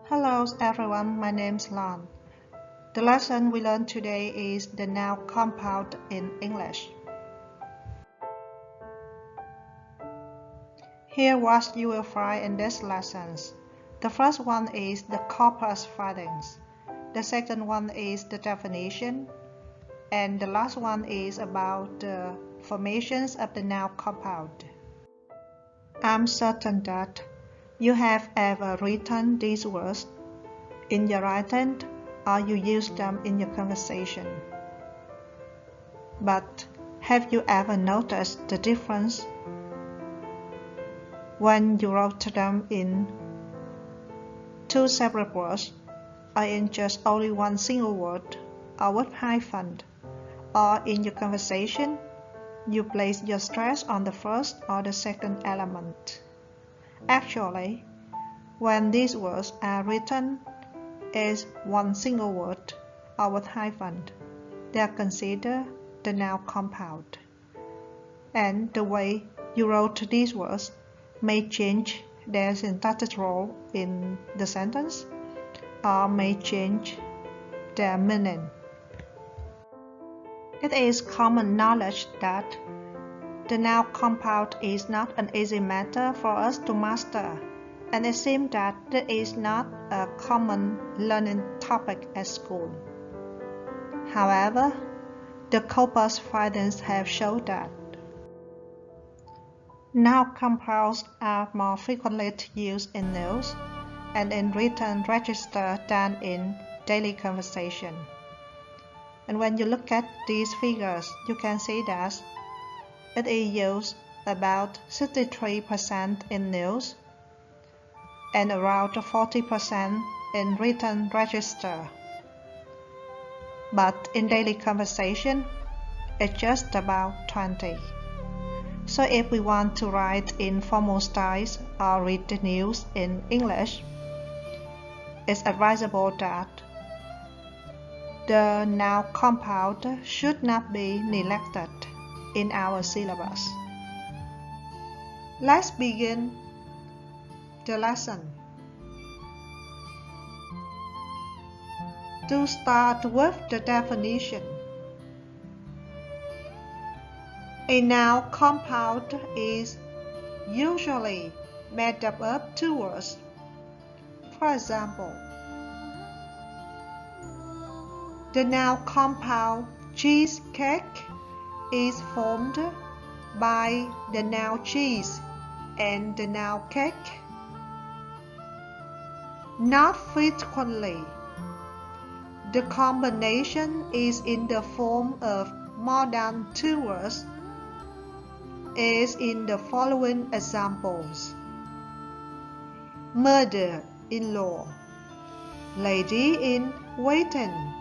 Hello everyone, my name's Lan. The lesson we learned today is the noun compound in English. Here what you will find in these lessons. The first one is the corpus findings. The second one is the definition. And the last one is about the formations of the noun compound. I'm certain that you have ever written these words in your writing or you use them in your conversation. But have you ever noticed the difference when you wrote them in two separate words or in just only one single word or with hyphen, or in your conversation you place your stress on the first or the second element? Actually, when these words are written as one single word or with hyphen, they are considered the noun compound. And the way you wrote these words may change their syntactic role in the sentence or may change their meaning. It is common knowledge that the noun compound is not an easy matter for us to master, and it seems that it is not a common learning topic at school. However, the corpus findings have shown that noun compounds are more frequently used in news and in written register than in daily conversation. And when you look at these figures, you can see that it is used about 63% in news and around 40% in written register. But in daily conversation, it's just about 20%. So if we want to write in formal styles or read the news in English, it's advisable that the noun compound should not be neglected in our syllabus. Let's begin the lesson. To start with the definition. A noun compound is usually made up of two words. For example, the noun compound cheesecake is formed by the noun cheese and the noun cake. Not frequently, the combination is in the form of more than two words, as in the following examples: mother-in-law, lady-in-waiting,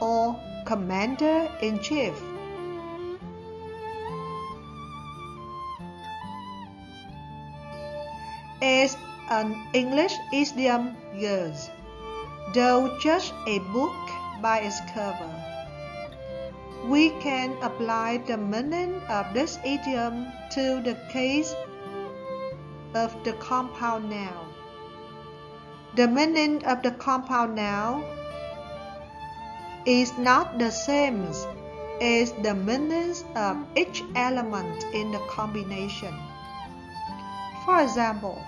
or commander-in-chief. As an English idiom goes, don't judge a book by its cover. We can apply the meaning of this idiom to the case of the compound noun. The meaning of the compound noun is not the same as the meanings of each element in the combination. For example,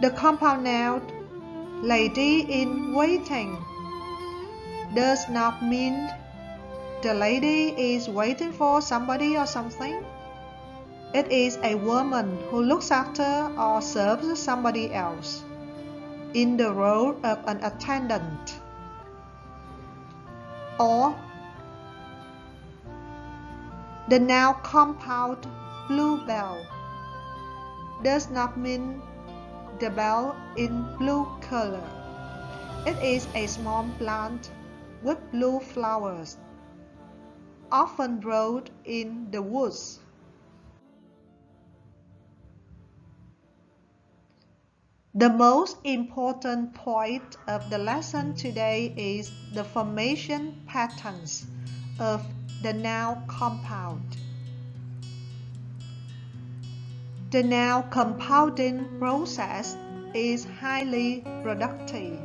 the compound noun lady-in-waiting does not mean the lady is waiting for somebody or something. It is a woman who looks after or serves somebody else in the role of an attendant. Or the noun compound bluebell does not mean the bell in blue color. It is a small plant with blue flowers, often grown in the woods. The most important point of the lesson today is the formation patterns of the noun compound. The noun compounding process is highly productive.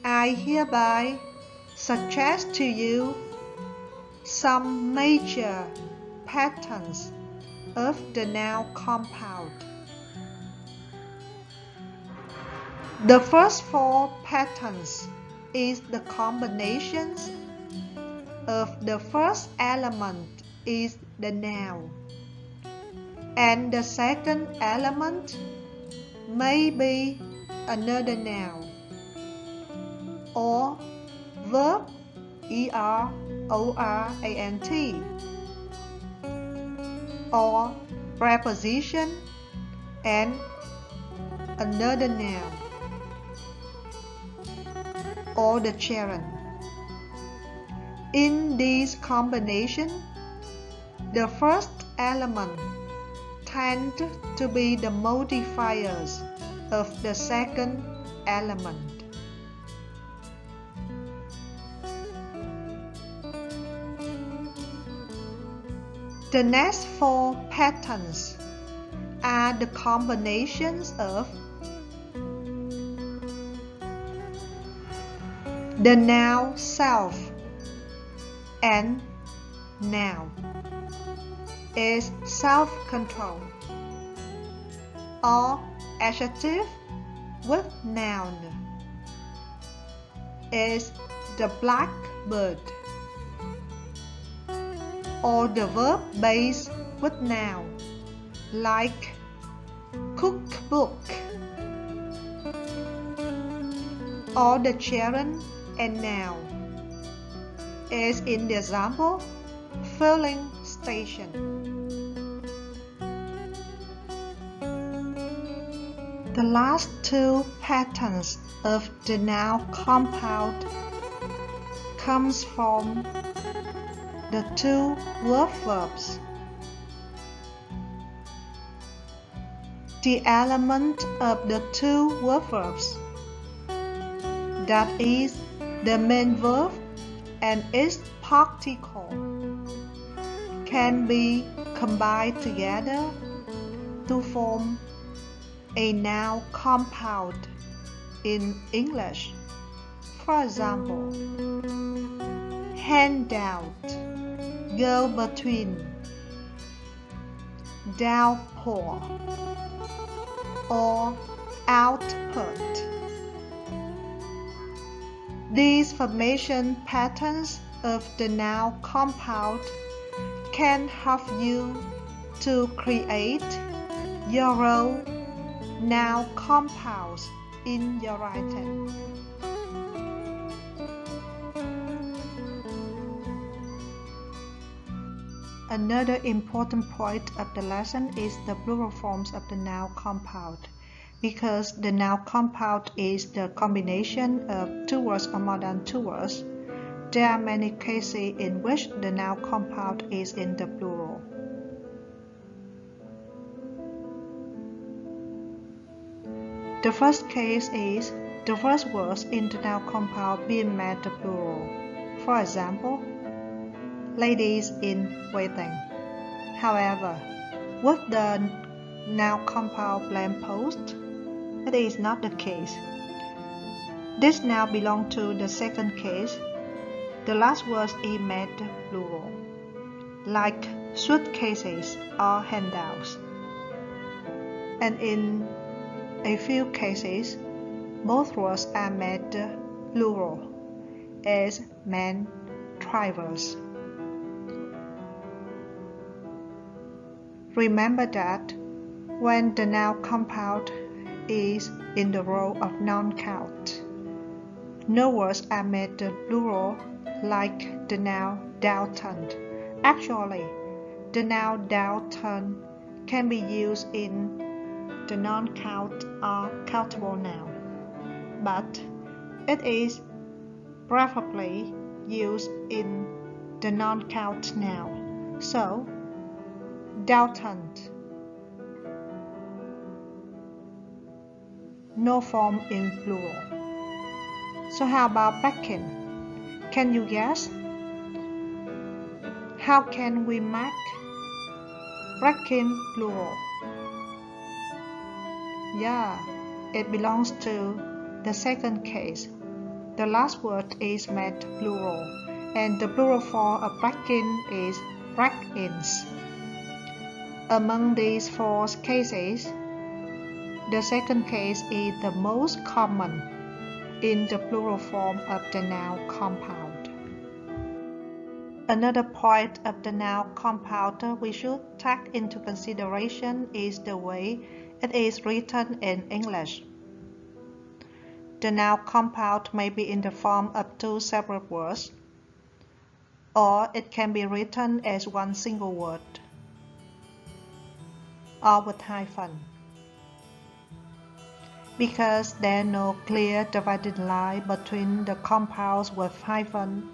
I hereby suggest to you some major patterns of the noun compound. The first four patterns is the combinations of the first element is the noun, and the second element may be another noun, or verb ER-ORANT, or preposition and another noun, or the gerund. In this combination, the first element tend to be the modifiers of the second element. The next four patterns are the combinations of the noun self and noun is self-control, or adjective with noun is the blackbird, or the verb base with noun like cookbook, or the gerund and noun is in the example filling station. The last two patterns of the noun compound comes from the two verb verbs. The element of the two verb verbs, that is, the main verb and its particle, can be combined together to form a noun compound in English. For example, handout, go between, downpour, or output. These formation patterns of the noun compound can help you to create your own noun compounds in your writing. Another important point of the lesson is the plural forms of the noun compound. Because the noun compound is the combination of two words or more than two words, there are many cases in which the noun compound is in the plural. The first case is the first words in the noun compound being made the plural. For example, ladies in waiting. However, with the noun compound lamppost, it is not the case. This now belongs to the second case. The last word is made plural, like suitcases or handouts. And in a few cases, both words are made plural, as men drivers. Remember that when the noun compound is in the role of noun count, no words are made plural like the noun downturn. Actually, the noun downturn can be used in the non-count or countable noun, but it is preferably used in the non-count noun. So, downturn. No form in plural. So how about breaking? Can you guess? How can we make breaking plural? Yeah, it belongs to the second case. The last word is made plural, and the plural form of break-in is break-ins. Among these four cases, the second case is the most common in the plural form of the noun compound. Another point of the noun compound we should take into consideration is the way it is written in English. The noun compound may be in the form of two separate words, or it can be written as one single word, or with hyphen. Because there is no clear dividing line between the compounds with hyphen,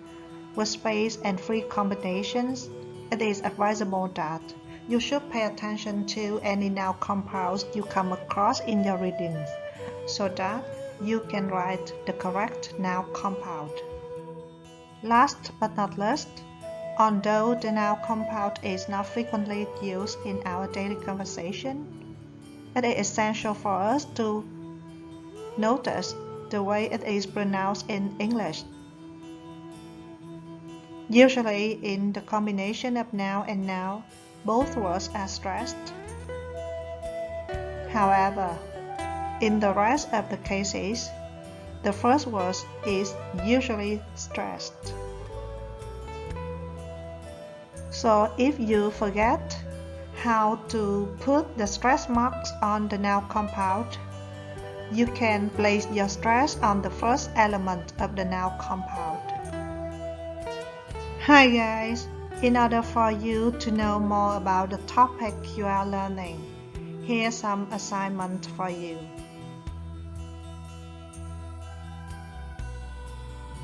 with space and free combinations, it is advisable that you should pay attention to any noun compounds you come across in your readings, so that you can write the correct noun compound. Last but not least, although the noun compound is not frequently used in our daily conversation, it is essential for us to notice the way it is pronounced in English. Usually, in the combination of noun and noun, both words are stressed. However, in the rest of the cases, the first word is usually stressed. So if you forget how to put the stress marks on the noun compound, you can place your stress on the first element of the noun compound. Hi guys! In order for you to know more about the topic you are learning, here's some assignment for you.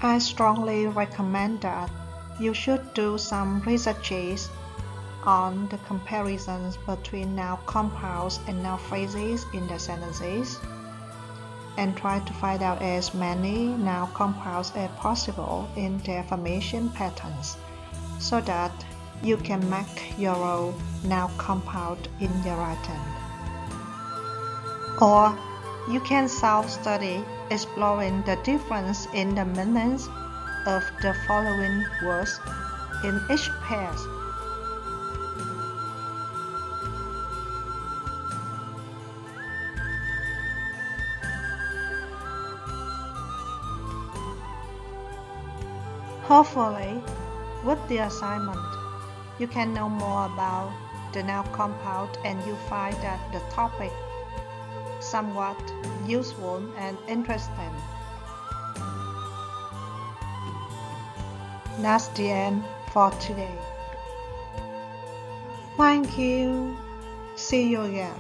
I strongly recommend that you should do some researches on the comparisons between noun compounds and noun phrases in the sentences, and try to find out as many noun compounds as possible in their formation patterns, so that you can make your own noun compound in your writing. Or you can self-study, exploring the difference in the meanings of the following words in each pair. Hopefully, with the assignment, you can know more about the noun compound and you find that the topic somewhat useful and interesting. That's the end for today. Thank you. See you again.